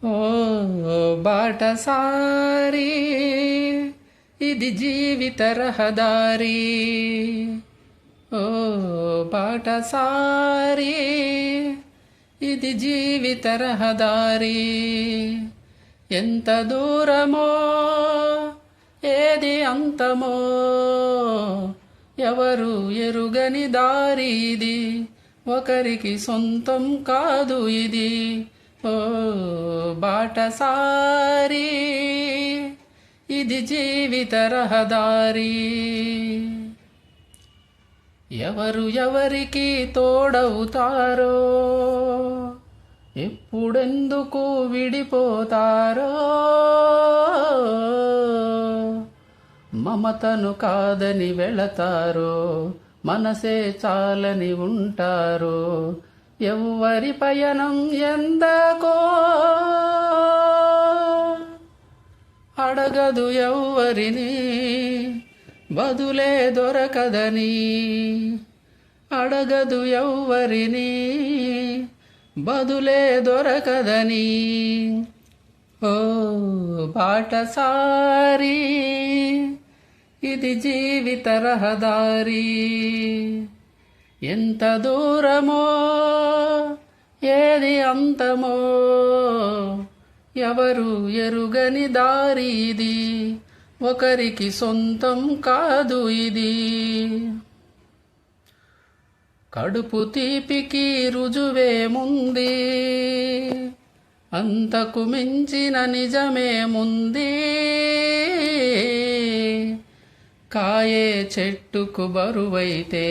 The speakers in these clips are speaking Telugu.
ఓ బాటసారి ఇది జీవిత రహదారి. ఓ బాటసారి ఇది జీవిత రహదారి. ఎంత దూరమో ఏది అంతమో ఎవరు ఎరుగని దారి ఇది, ఒకరికి సొంతం కాదు ఇది. ఓ బాటసారి ఇది జీవిత రహదారి. ఎవరు ఎవరికి తోడవుతారో, ఎప్పుడెందుకు విడిపోతారో, మమతను కాదని వెళతారో, మనసే చాలని ఉంటారో. ఎవ్వరి పయనం ఎందకో అడగదు ఎవ్వరిని, బదులే దొరకదని. అడగదు ఎవ్వరిని, బదులే దొరకదని. ఓ బాటసారి ఇది జీవిత రహదారి. ఎంత దూరమో ఏది అంతమో ఎవరు ఎరుగని దారి ఇది, ఒకరికి సొంతం కాదు ఇది. కడుపు తీపికి రుజువేముంది, అంతకు మించిన నిజమేముంది. కాయే చెట్టుకు బరువైతే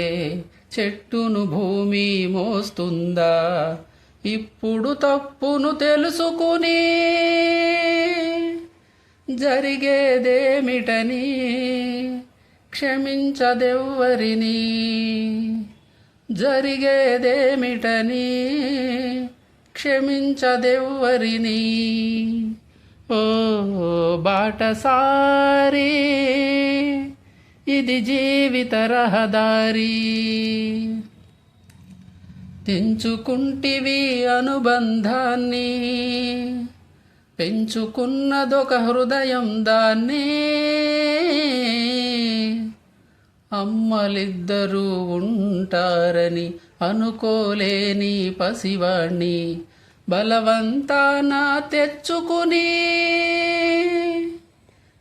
చెట్టును భూమి మోస్తుందా? ఇప్పుడు తప్పును తెలుసుకుని జరిగేదేమిటని క్షమించదెవ్వరిని. జరిగేదేమిటని క్షమించదెవ్వరిని. ఓ బాటసారి ఇది జీవిత రహదారి. తెంచుకుంటివి అనుబంధాన్ని, పెంచుకున్నదొక హృదయం దాన్ని. అమ్మలిద్దరూ ఉంటారని అనుకోలేని పసివాణ్ణి బలవంతాన తెచ్చుకుని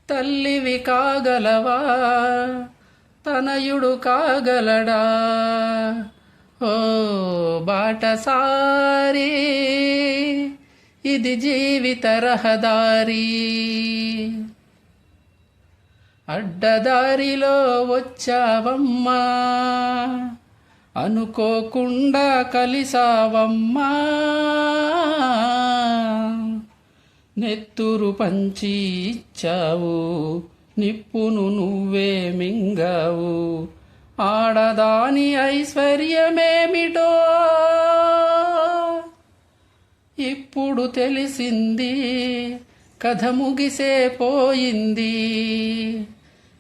తల్లివి కాగలవా, తనయుడు కాగలడా? ఓ బాటసారి ఇది జీవిత రహదారి. అడ్డదారిలో వచ్చావమ్మా, అనుకోకుండా కలిసావమ్మా. నెత్తురు పంచి ఇచ్చావు, నిప్పును నువ్వే మింగావు. ఆడదాని ఐశ్వర్యమేమిటో ఇప్పుడు తెలిసింది, కథ ముగిసే పోయింది.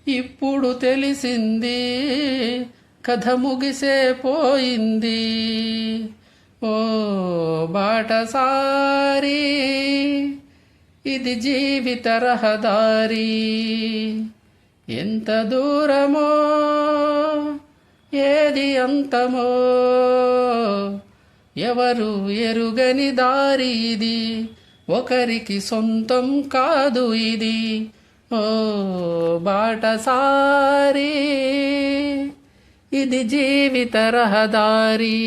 ఇప్పుడు తెలిసింది, కథ ముగిసే పోయింది. ఓ బాటసారి ఇది జీవిత రహదారి. ఎంత దూరమో ఏది అంతమో ఎవరు ఎరుగని దారి ఇది, ఒకరికి సొంతం కాదు ఇది. ఓ బాటసారి ఇది జీవిత రహదారి.